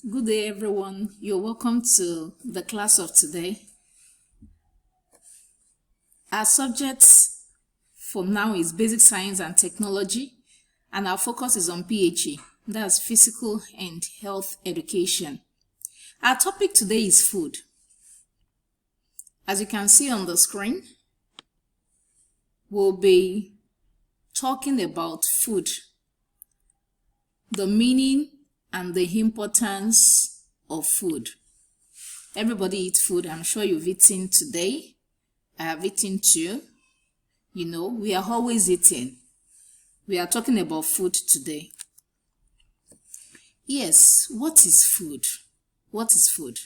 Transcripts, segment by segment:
Good day, everyone. You're welcome to the class of today. Our subjects for now is basic science and technology, and our focus is on PHE, that's physical and health education. Our topic today is food. As you can see on the screen, we'll be talking about food, the meaning and the importance of food. Everybody eats food. I'm sure you've eaten today. I have eaten too. We are always eating. We are talking about food today. Yes, what is food? What is food?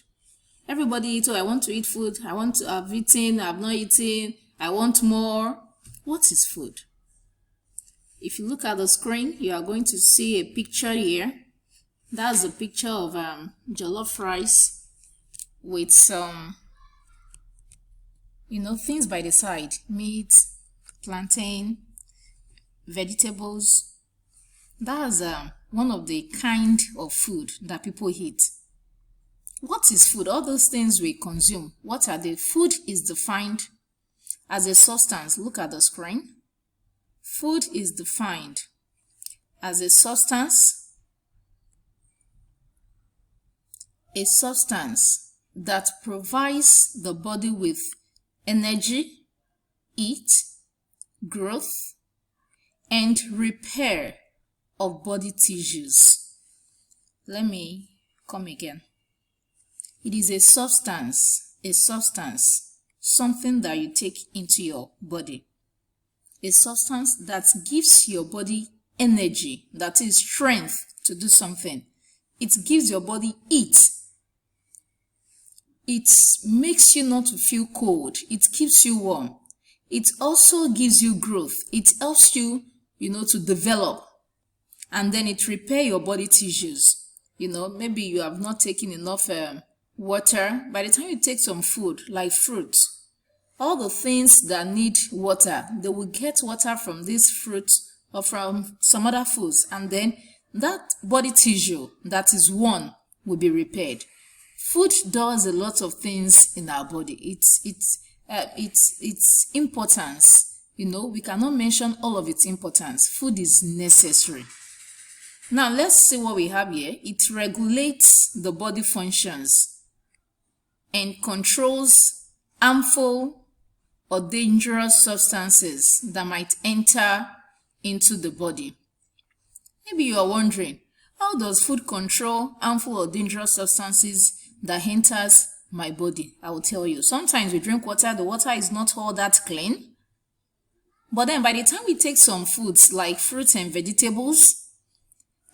Everybody eats. Oh, I want to eat food. I've eaten, I've not eaten. I want more. What is food? If you look at the screen, you are going to see a picture here. That's a picture of jollof rice with some, things by the side. Meat, plantain, vegetables. That's one of the kind of food that people eat. What is food? All those things we consume. What are they? Food is defined as a substance. Look at the screen. Food is defined as a substance that provides the body with energy, heat, growth, and repair of body tissues. Let me come again. It is a substance, something that you take into your body. A substance that gives your body energy, that is strength to do something. It gives your body heat. It makes you not to feel cold. It keeps you warm. It also gives you growth. It helps you, to develop. And then it repairs your body tissues. Maybe you have not taken enough water. By the time you take some food, like fruits, all the things that need water, they will get water from these fruits or from some other foods. And then that body tissue that is worn will be repaired. Food does a lot of things in our body. Its importance, we cannot mention all of its importance. Food is necessary. Now let's see what we have here. It regulates the body functions and controls harmful or dangerous substances that might enter into the body. Maybe you are wondering, how does food control harmful or dangerous substances that enters my body? I will tell you. Sometimes we drink water, the water is not all that clean. But then by the time we take some foods like fruits and vegetables,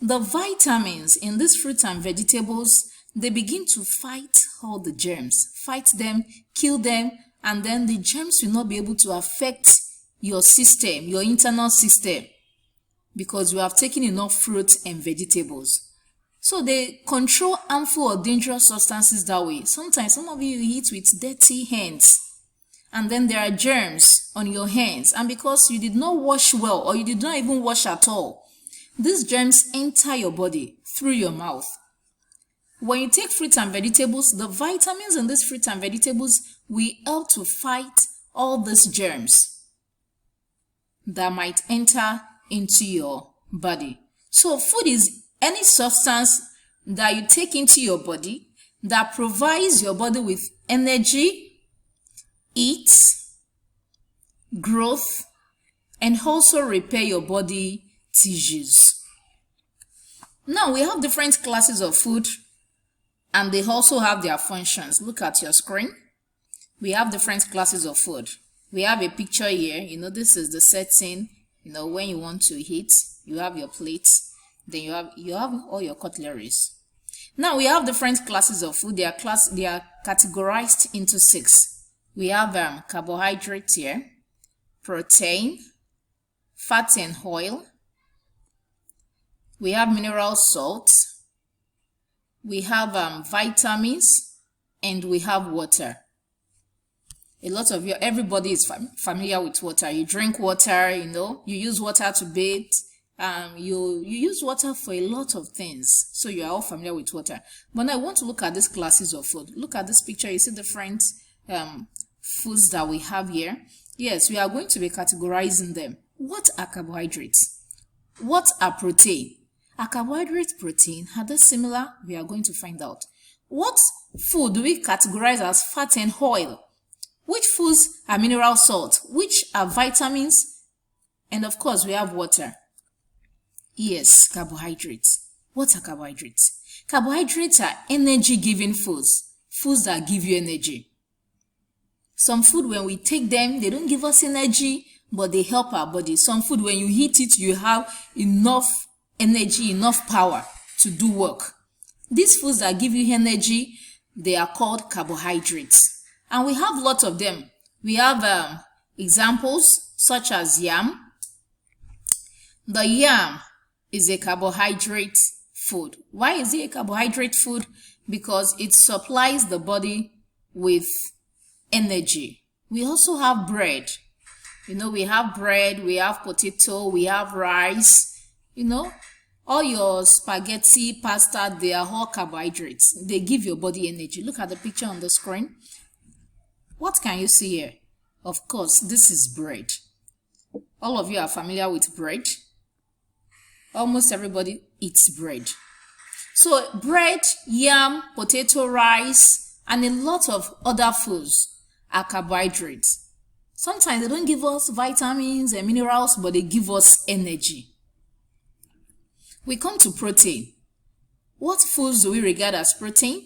the vitamins in these fruits and vegetables, they begin to fight all the germs, fight them, kill them, and then the germs will not be able to affect your system, your internal system, because you have taken enough fruits and vegetables. So they control harmful or dangerous substances that way. Sometimes some of you eat with dirty hands, and then there are germs on your hands, and because you did not wash well or you did not even wash at all, these germs enter your body through your mouth. When you take fruits and vegetables, the vitamins in these fruits and vegetables will help to fight all these germs that might enter into your body. So food is any substance that you take into your body that provides your body with energy, heat, growth, and also repair your body tissues. Now we have different classes of food, and they also have their functions. Look at your screen. We have different classes of food. We have a picture here. This is the setting. When you want to eat, you have your plates. Then you have all your cutleries. Now we have different classes of food. They are categorized into 6. We have carbohydrates here, protein, fat and oil. We have mineral salts. We have vitamins, and we have water. A lot of everybody is familiar with water. You drink water, you use water to bathe, You use water for a lot of things, so you are all familiar with water. But now I want to look at these classes of food. Look at this picture. You see different foods that we have here. Yes, we are going to be categorizing them. What are carbohydrates? What are protein? Are carbohydrate, protein, are they similar? We are going to find out. What food do we categorize as fat and oil? Which foods are mineral salt? Which are vitamins? And of course, we have water. Yes, carbohydrates. What are carbohydrates? Carbohydrates are energy-giving foods. Foods that give you energy. Some food, when we take them, they don't give us energy, but they help our body. Some food, when you eat it, you have enough energy, enough power to do work. These foods that give you energy, they are called carbohydrates. And we have lots of them. We have examples such as yam. The yam is a carbohydrate food. Why is it a carbohydrate food? Because it supplies the body with energy. We also have bread. We have bread, we have potato, we have rice. All your spaghetti, pasta, they are all carbohydrates. They give your body energy. Look at the picture on the screen. What can you see here? Of course, this is bread. All of you are familiar with bread. Almost everybody eats bread. So bread, yam, potato, rice, and a lot of other foods are carbohydrates. Sometimes they don't give us vitamins and minerals, but they give us energy. We come to protein. What foods do we regard as protein?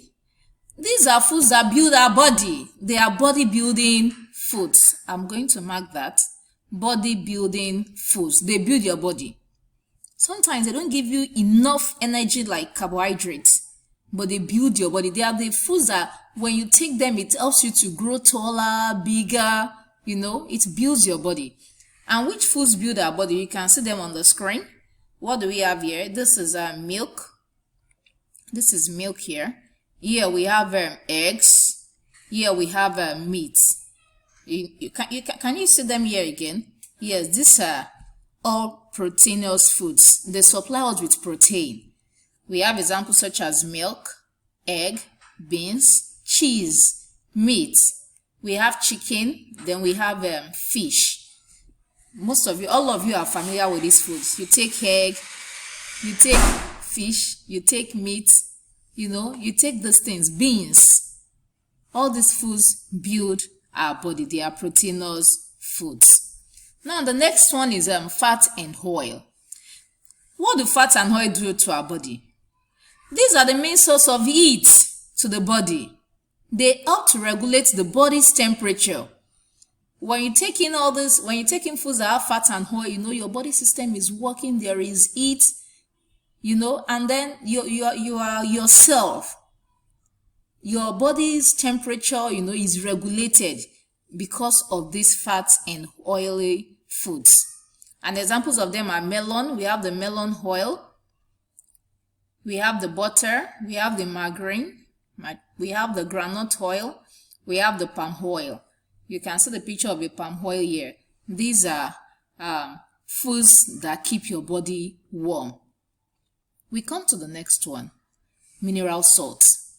These are foods that build our body. They are body-building foods. I'm going to mark that. Body-building foods. They build your body. Sometimes they don't give you enough energy like carbohydrates, but they build your body. They are the foods that when you take them, it helps you to grow taller, bigger. It builds your body. And which foods build our body? You can see them on the screen. What do we have here? This is milk. This is milk here. Here we have eggs. Here we have meat. Can you see them here again? Yes, these are all proteinous foods. They supply us with protein. We have examples such as milk, egg, beans, cheese, meat. We have chicken, then we have fish. All of you are familiar with these foods. You take egg, you take fish, you take meat, you take these things, beans. All these foods build our body. They are proteinous foods. Now, the next one is fat and oil. What do fat and oil do to our body? These are the main source of heat to the body. They help to regulate the body's temperature. When you take in all this, when you're taking foods that have fat and oil, your body system is working, there is heat, and then you are yourself. Your body's temperature, is regulated because of these fat and oily foods. And examples of them are melon. We have the melon oil. We have the butter. We have the margarine. We have the groundnut oil. We have the palm oil. You can see the picture of a palm oil here. These are foods that keep your body warm. We come to the next one. Mineral salts.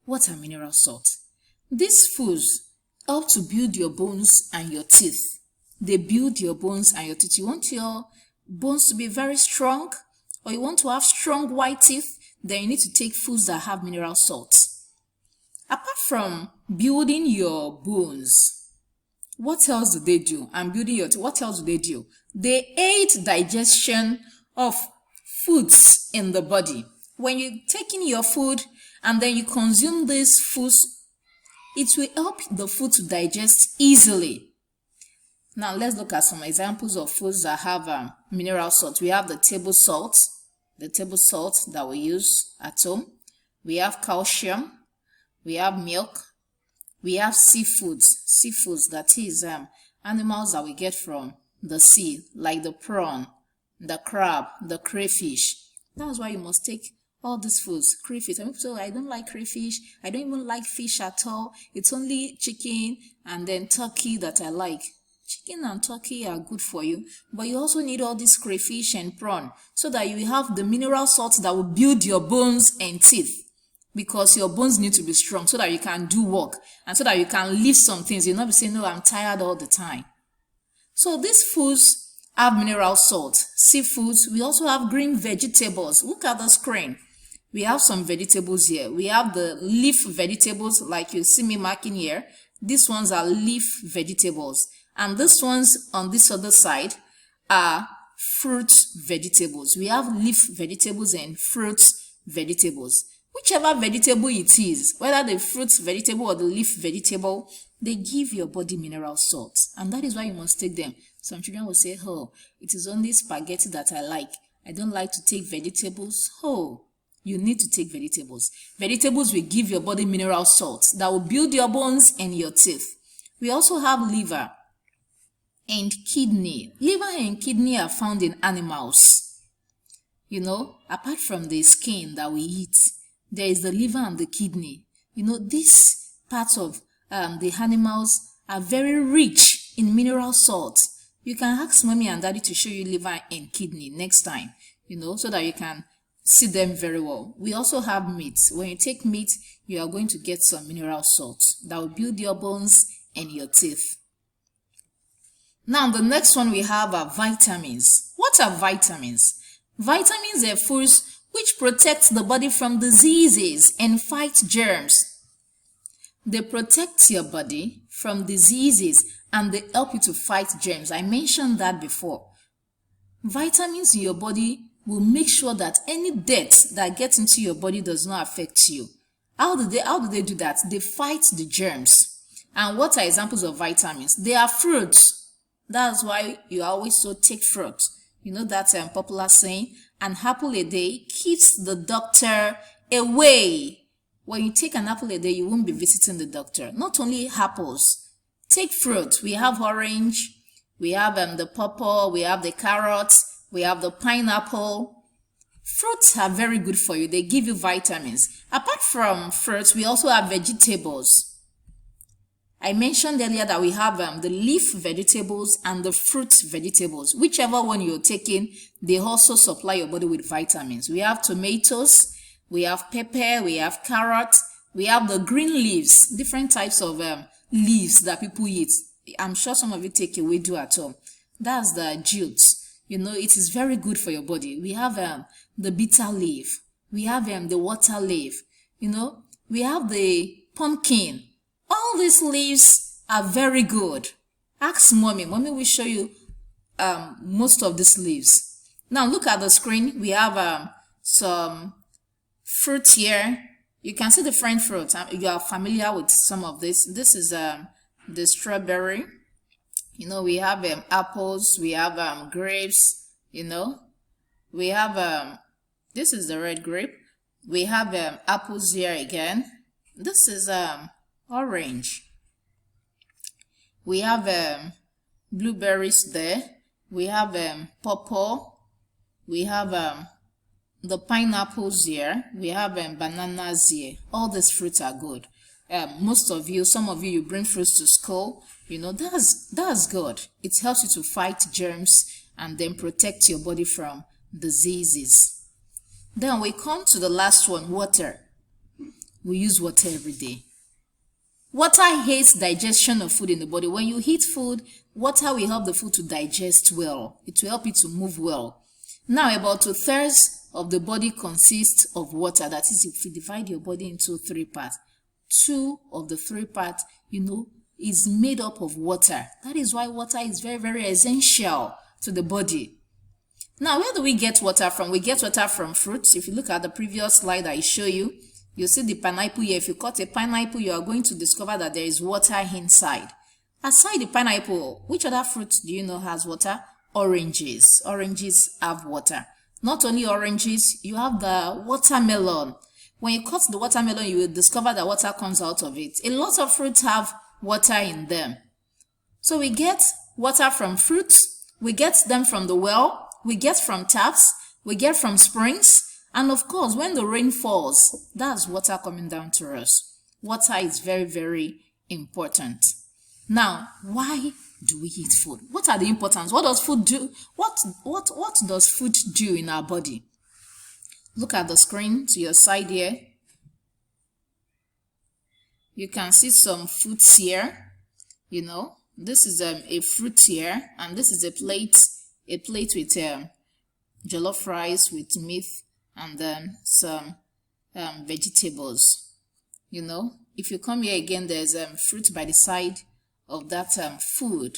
What are mineral salts? These foods help to build your bones and your teeth. They build your bones and your teeth. You want your bones to be very strong, or you want to have strong white teeth, then you need to take foods that have mineral salts. Apart from building your bones, what else do they do? And building your teeth, what else do they do? They aid digestion of foods in the body. When you take in your food and then you consume these foods, it will help the food to digest easily. Now let's look at some examples of foods that have mineral salt. We have the table salt that we use at home. We have calcium. We have milk. We have seafoods. Seafoods, that is animals that we get from the sea, like the prawn, the crab, the crayfish. That's why you must take all these foods. Crayfish. Some people say, I don't like crayfish. I don't even like fish at all. It's only chicken and then turkey that I like. Chicken and turkey are good for you, but you also need all this crayfish and prawn so that you have the mineral salts that will build your bones and teeth, because your bones need to be strong so that you can do work and so that you can lift some things. You'll not be saying, no, I'm tired all the time. So these foods have mineral salt. Seafoods, we also have green vegetables. Look at the screen. We have some vegetables here. We have the leaf vegetables like you see me marking here. These ones are leaf vegetables. And these ones on this other side are fruit vegetables. We have leaf vegetables and fruit vegetables. Whichever vegetable it is, whether the fruit vegetable or the leaf vegetable, they give your body mineral salts. And that is why you must take them. Some children will say, oh, it is only spaghetti that I like. I don't like to take vegetables. Oh, you need to take vegetables. Vegetables will give your body mineral salts that will build your bones and your teeth. We also have liver and kidney. Liver and kidney are found in animals. You know, apart from the skin that we eat, there is the liver and the kidney. You know, these parts of the animals are very rich in mineral salts. You can ask mommy and daddy to show you liver and kidney next time, you know, so that you can see them very well. We also have meat. When you take meat, you are going to get some mineral salts that will build your bones and your teeth. Now, the next one we have are vitamins. What are vitamins? Vitamins are foods which protect the body from diseases and fight germs. They protect your body from diseases and they help you to fight germs. I mentioned that before. Vitamins in your body will make sure that any dirt that gets into your body does not affect you. How do they do that? They fight the germs. And what are examples of vitamins? They are fruits. That's why you always so take fruit. You know that popular saying, an apple a day keeps the doctor away. When you take an apple a day, you won't be visiting the doctor. Not only apples. Take fruit. We have orange. We have the pawpaw. We have the carrots. We have the pineapple. Fruits are very good for you. They give you vitamins. Apart from fruits, we also have vegetables. I mentioned earlier that we have the leaf vegetables and the fruit vegetables. Whichever one you're taking, they also supply your body with vitamins. We have tomatoes, we have pepper, we have carrot, we have the green leaves, different types of leaves that people eat. I'm sure some of you take ewedu at home. That's the jute. You know, it is very good for your body. We have the bitter leaf. We have the water leaf. You know, we have the pumpkin. All these leaves are very good. Ask mommy. Mommy will show you most of these leaves. Now look at the screen. We have some fruit here. You can see different fruits. You are familiar with some of this. This is the strawberry. You know, we have apples. We have grapes. You know, we have this is the red grape. We have apples here again. This is orange. We have blueberries there. We have pawpaw. We have the pineapples here. We have bananas here. All these fruits are good. Most of you, some of you bring fruits to school. You know, that's good. It helps you to fight germs and then protect your body from diseases. Then we come to the last one, water. We use water every day. Water aids digestion of food in the body. When you eat food, water will help the food to digest well. It will help it to move well. Now, about 2/3 of the body consists of water. That is, if you divide your body into 3 parts, 2 of the 3 parts, you know, is made up of water. That is why water is very, very essential to the body. Now, where do we get water from? We get water from fruits. If you look at the previous slide I show you, you see the pineapple here. If you cut a pineapple, you are going to discover that there is water inside. Aside the pineapple, which other fruits do you know has water? Oranges. Oranges have water. Not only oranges, you have the watermelon. When you cut the watermelon, you will discover that water comes out of it. A lot of fruits have water in them. So we get water from fruits. We get them from the well. We get from taps. We get from springs. And of course, when the rain falls, that's water coming down to us. Water is very, very important. Now, why do we eat food? What are the importance? What does food do? What does food do in our body? Look at the screen to your side here. You can see some fruits here. You know, this is a fruit here, and this is a plate with jollof rice with meat, and then some vegetables. You know, if you come here again, there's fruit by the side of that food.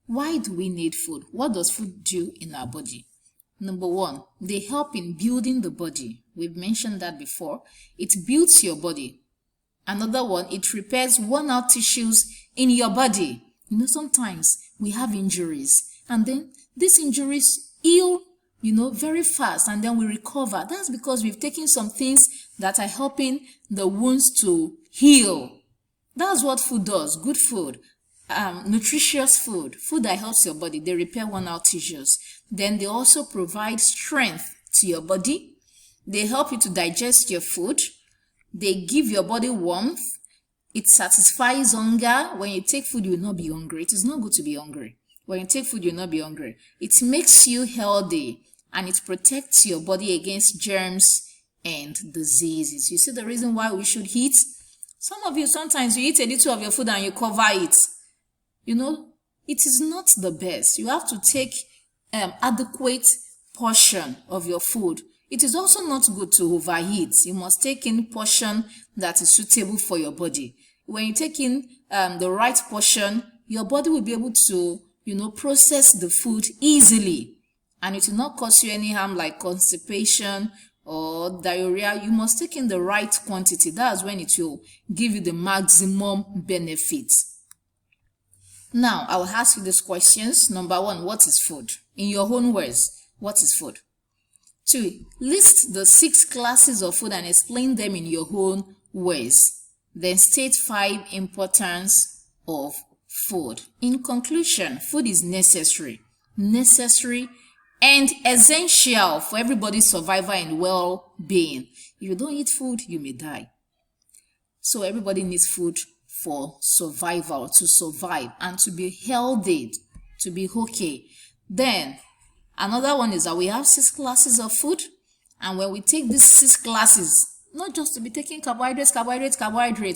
Why do we need food? What does food do in our body? Number one, they help in building the body. We've mentioned that before. It builds your body. Another one, it repairs worn out tissues in your body. You know, sometimes we have injuries, and then these injuries heal, you know, very fast, and then we recover. That's because we've taken some things that are helping the wounds to heal. That's what food does. Good food, nutritious food that helps your body. They repair worn out tissues. Then they also provide strength to your body. They help you to digest your food. They give your body warmth. It satisfies hunger. When you take food, you will not be hungry. It is not good to be hungry. When you take food, you will not be hungry. It makes you healthy, and it protects your body against germs and diseases. You see the reason why we should eat? Some of you, sometimes you eat a little of your food and you cover it. You know, it is not the best. You have to take adequate portion of your food. It is also not good to overeat. You must take in portion that is suitable for your body. When you take in the right portion, your body will be able to, you know, process the food easily, and it will not cause you any harm like constipation or diarrhea. You must take in the right quantity. That's when it will give you the maximum benefits. Now, I will ask you these questions. Number one, what is food? In your own words, what is food? 2, list the 6 classes of food and explain them in your own ways. Then state 5 importance of food. In conclusion, food is necessary and essential for everybody's survival and well-being. If you don't eat food, you may die. So everybody needs food for survival, to survive and to be healthy, to be okay. Then another one is that we have 6 classes of food, and when we take these 6 classes, not just to be taking carbohydrates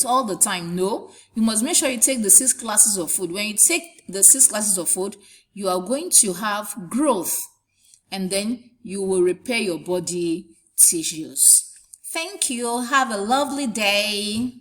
all the time. No, you must make sure you take the 6 classes of food. When you take the 6 classes of food, you are going to have growth, and then you will repair your body tissues. Thank you. Have a lovely day.